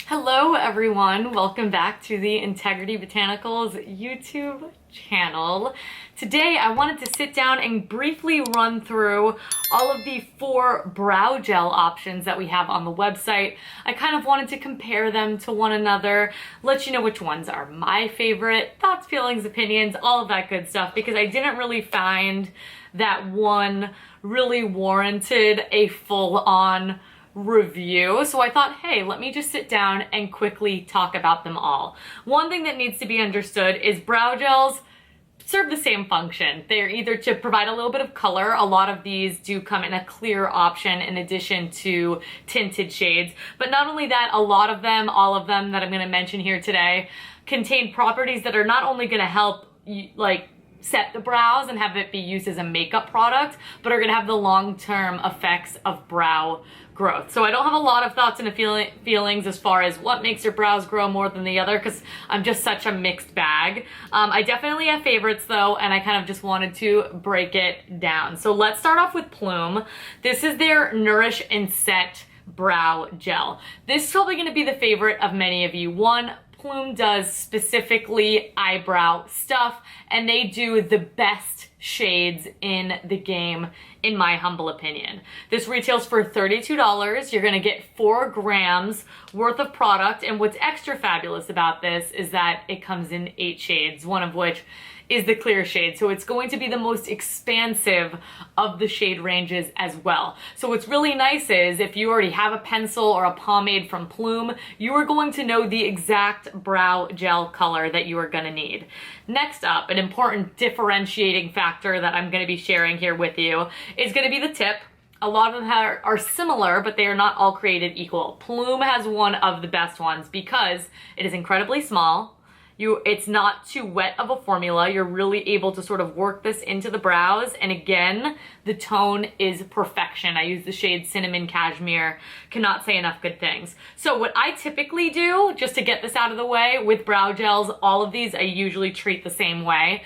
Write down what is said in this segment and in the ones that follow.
Hello everyone, welcome back to the Integrity Botanicals YouTube channel. Today I wanted to sit down and briefly run through all of the 4 brow gel options that we have on the website. I kind of wanted to compare them to one another, let you know which ones are my favorite, thoughts, feelings, opinions, all of that good stuff, because I didn't really find that one really warranted a full-on review. So I thought, hey, let me just sit down and quickly talk about them all. One thing that needs to be understood is brow gels serve the same function. They're either to provide a little bit of color. A lot of these do come in a clear option in addition to tinted shades. But not only that, a lot of them, all of them that I'm going to mention here today, contain properties that are not only going to help set the brows and have it be used as a makeup product, but are going to have the long-term effects of brow growth. So I don't have a lot of thoughts and feelings as far as what makes your brows grow more than the other, because I'm just such a mixed bag. I definitely have favorites though, and I kind of just wanted to break it down. So let's start off with Plume. This is their Nourish and Set Brow Gel. This is probably going to be the favorite of many of you. One, Plume does specifically eyebrow stuff, and they do the best shades in the game, in my humble opinion. This retails for $32. You're gonna get 4 grams worth of product, and what's extra fabulous about this is that it comes in 8 shades, one of which is the clear shade. So it's going to be the most expansive of the shade ranges as well. So what's really nice is if you already have a pencil or a pomade from Plume, you are going to know the exact brow gel color that you are gonna need. Next up, an important differentiating factor that I'm gonna be sharing here with you is gonna be the tip. A lot of them are similar, but they are not all created equal. Plume has one of the best ones because it is incredibly small. It's not too wet of a formula. You're really able to sort of work this into the brows. And again, the tone is perfection. I use the shade Cinnamon Cashmere. Cannot say enough good things. So what I typically do, just to get this out of the way, with brow gels, all of these I usually treat the same way.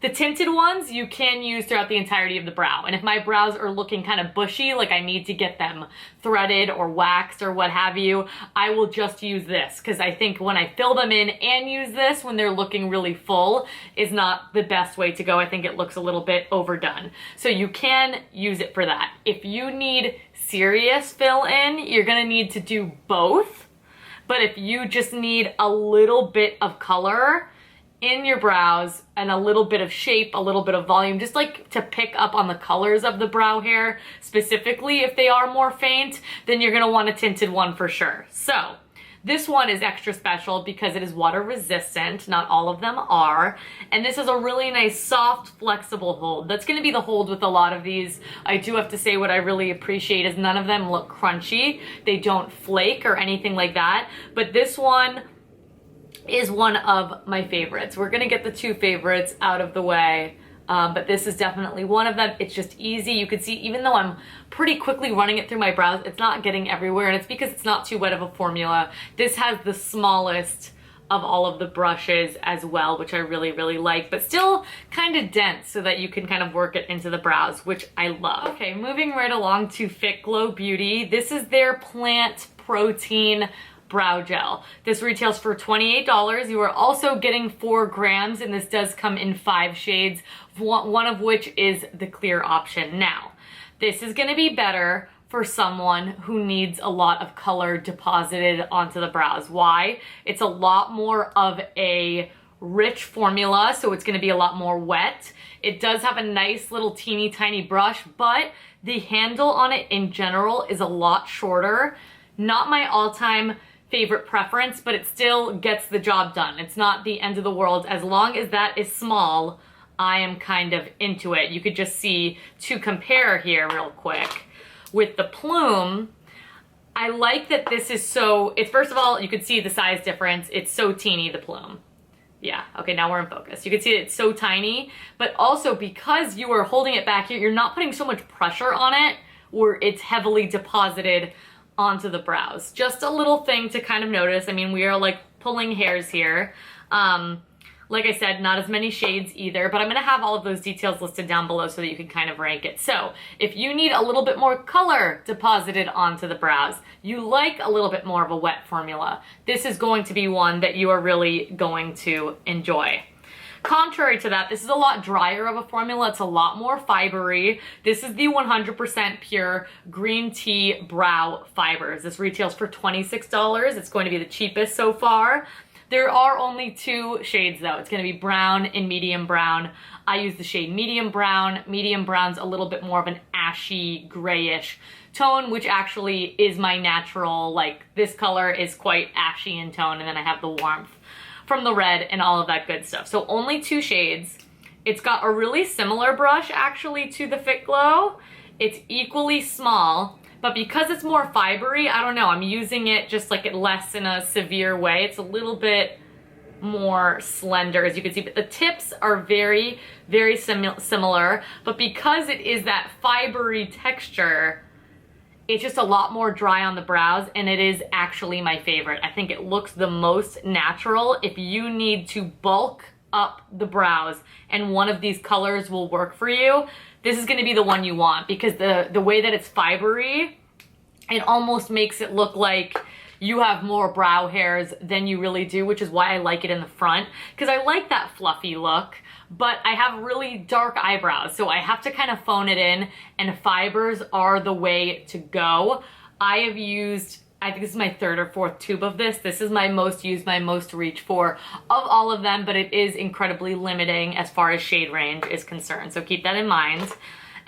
The tinted ones you can use throughout the entirety of the brow. And if my brows are looking kind of bushy, like I need to get them threaded or waxed or what have you, I will just use this, because I think when I fill them in and use this when they're looking really full is not the best way to go. I think it looks a little bit overdone. So you can use it for that. If you need serious fill in, you're gonna need to do both. But if you just need a little bit of color in your brows and a little bit of shape, a little bit of volume, just like to pick up on the colors of the brow hair, specifically if they are more faint, then you're gonna want a tinted one for sure. So this one is extra special because it is water resistant. Not all of them are. And this is a really nice, soft, flexible hold. That's gonna be the hold with a lot of these. I do have to say what I really appreciate is none of them look crunchy. They don't flake or anything like that. But this one is one of my favorites. We're gonna get the 2 favorites out of the way, but this is definitely one of them. It's just easy. You can see even though I'm pretty quickly running it through my brows, it's not getting everywhere, and it's because it's not too wet of a formula. This has the smallest of all of the brushes as well, which I really, really like, but still kind of dense so that you can kind of work it into the brows, which I love. Okay, moving right along to Fit Glow Beauty. This is their plant protein brow gel. This retails for $28. You are also getting 4 grams, and this does come in 5 shades, one of which is the clear option. Now, this is gonna be better for someone who needs a lot of color deposited onto the brows. Why? It's a lot more of a rich formula, so it's gonna be a lot more wet. It does have a nice little teeny tiny brush, but the handle on it in general is a lot shorter. Not my all-time favorite preference, but it still gets the job done. It's not the end of the world. As long as that is small, I am kind of into it. You could just see, to compare here real quick, with the Plume, I like that this is first of all, you could see the size difference. It's so teeny, the Plume. Yeah, okay, now we're in focus. You can see it's so tiny, but also because you are holding it back here, you're not putting so much pressure on it where it's heavily deposited onto the brows. Just a little thing to kind of notice. I mean, we are like pulling hairs here. Like I said, not as many shades either, but I'm gonna have all of those details listed down below so that you can kind of rank it. So if you need a little bit more color deposited onto the brows, you like a little bit more of a wet formula, this is going to be one that you are really going to enjoy. Contrary to that, this is a lot drier of a formula. It's a lot more fibery. This is the 100% pure green tea brow fibers. This retails for $26. It's going to be the cheapest so far. There are only 2 shades though. It's gonna be brown and medium brown. I use the shade medium brown. Medium brown's a little bit more of an ashy, grayish tone, which actually is my natural, like this color is quite ashy in tone, and then I have the warmth from the red and all of that good stuff. So only 2 shades. It's got a really similar brush actually to the Fit Glow. It's equally small, but because it's more fibery, I don't know, I'm using it just like less in a severe way. It's a little bit more slender, as you can see, but the tips are very, very similar. But because it is that fibery texture, it's just a lot more dry on the brows, and it is actually my favorite. I think it looks the most natural. If you need to bulk up the brows and one of these colors will work for you, this is gonna be the one you want, because the way that it's fibery, it almost makes it look like you have more brow hairs than you really do, which is why I like it in the front, because I like that fluffy look, but I have really dark eyebrows, so I have to kind of phone it in, and fibers are the way to go. I have used, I think this is my 3rd or 4th tube of this. This is my most used, my most reach for of all of them, but it is incredibly limiting as far as shade range is concerned, so keep that in mind.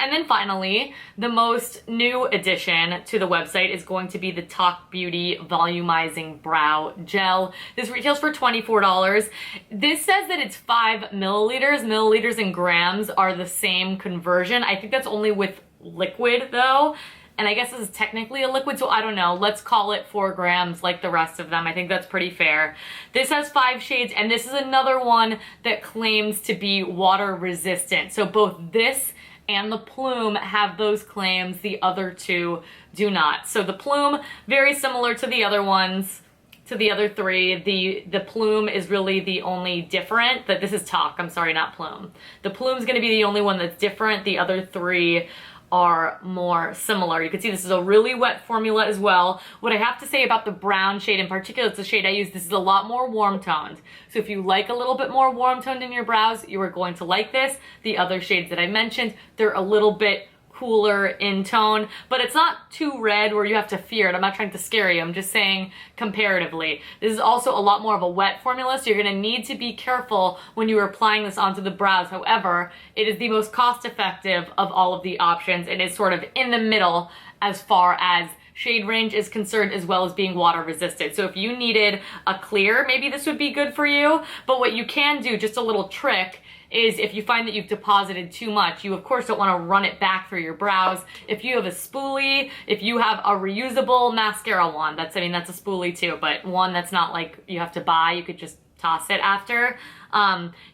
And then finally, the most new addition to the website is going to be the Talk Beauty Volumizing Brow Gel. This retails for $24. This says that it's 5 milliliters. Milliliters and grams are the same conversion. I think that's only with liquid though. And I guess this is technically a liquid, so I don't know. Let's call it 4 grams like the rest of them. I think that's pretty fair. This has 5 shades, and this is another one that claims to be water resistant. So both this and the Plume have those claims. The other 2 do not. So the Plume, very similar to the other ones, to the other 3. The Plume is really the only different. That this is Talk, I'm sorry, not Plume. The Plume's gonna be the only one that's different. The other 3 are more similar. You can see this is a really wet formula as well. What I have to say about the brown shade in particular, it's the shade I use, this is a lot more warm toned. So if you like a little bit more warm toned in your brows, you are going to like this. The other shades that I mentioned, they're a little bit cooler in tone, but it's not too red where you have to fear it. I'm not trying to scare you, I'm just saying comparatively. This is also a lot more of a wet formula, so you're gonna need to be careful when you are applying this onto the brows. However, it is the most cost-effective of all of the options. It is sort of in the middle as far as shade range is concerned, as well as being water resistant. So if you needed a clear, maybe this would be good for you. But what you can do, just a little trick, is if you find that you've deposited too much, you of course don't want to run it back through your brows. If you have a spoolie, if you have a reusable mascara wand, that's a spoolie too, but one that's not like you have to buy, you could just toss it after.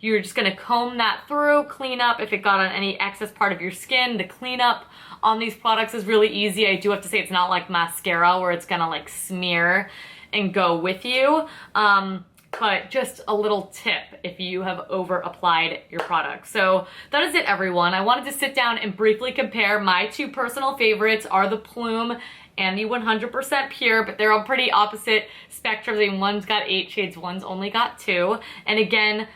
You're just gonna comb that through, clean up if it got on any excess part of your skin. The cleanup on these products is really easy. I do have to say it's not like mascara where it's gonna like smear and go with you. But just a little tip if you have over applied your product. So that is it, everyone. I wanted to sit down and briefly compare. My 2 personal favorites are the Plume and the 100% Pure, but they're on pretty opposite spectrums. I mean, one's got 8 shades, one's only got 2. And again,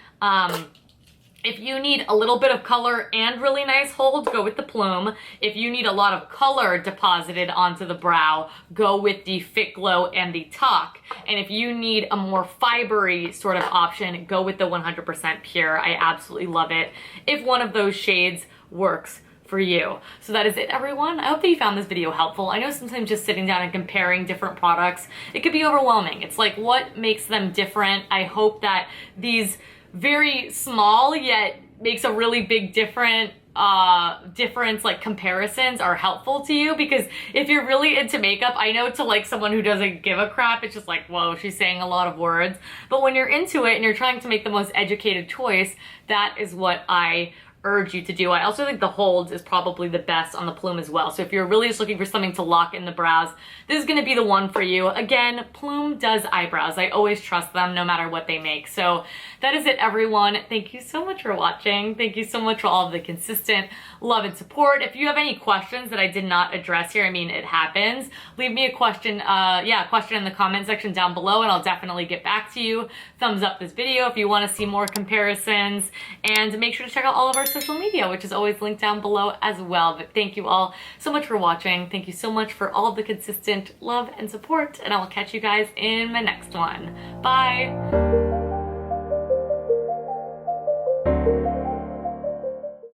if you need a little bit of color and really nice hold, go with the Plume. If you need a lot of color deposited onto the brow, go with the Fit Glow and the Talk. And if you need a more fibery sort of option, go with the 100% Pure. I absolutely love it if one of those shades works for you. So that is it, everyone. I hope that you found this video helpful. I know sometimes just sitting down and comparing different products, it could be overwhelming. It's like, what makes them different? I hope that these very small yet makes a really big difference like comparisons are helpful to you, because if you're really into makeup, I know to like someone who doesn't give a crap, it's just like, whoa, she's saying a lot of words. But when you're into it and you're trying to make the most educated choice, that is what I urge you to do. I also think the Holds is probably the best on the Plume as well. So if you're really just looking for something to lock in the brows, this is gonna be the one for you. Again, Plume does eyebrows. I always trust them no matter what they make. So that is it, everyone. Thank you so much for watching. Thank you so much for all of the consistent love and support. If you have any questions that I did not address here, I mean, it happens, leave me a question, question in the comment section down below and I'll definitely get back to you. Thumbs up this video if you want to see more comparisons, and make sure to check out all of our social media, which is always linked down below as well. But thank you all so much for watching. Thank you so much for all of the consistent love and support, and I will catch you guys in my next one. Bye!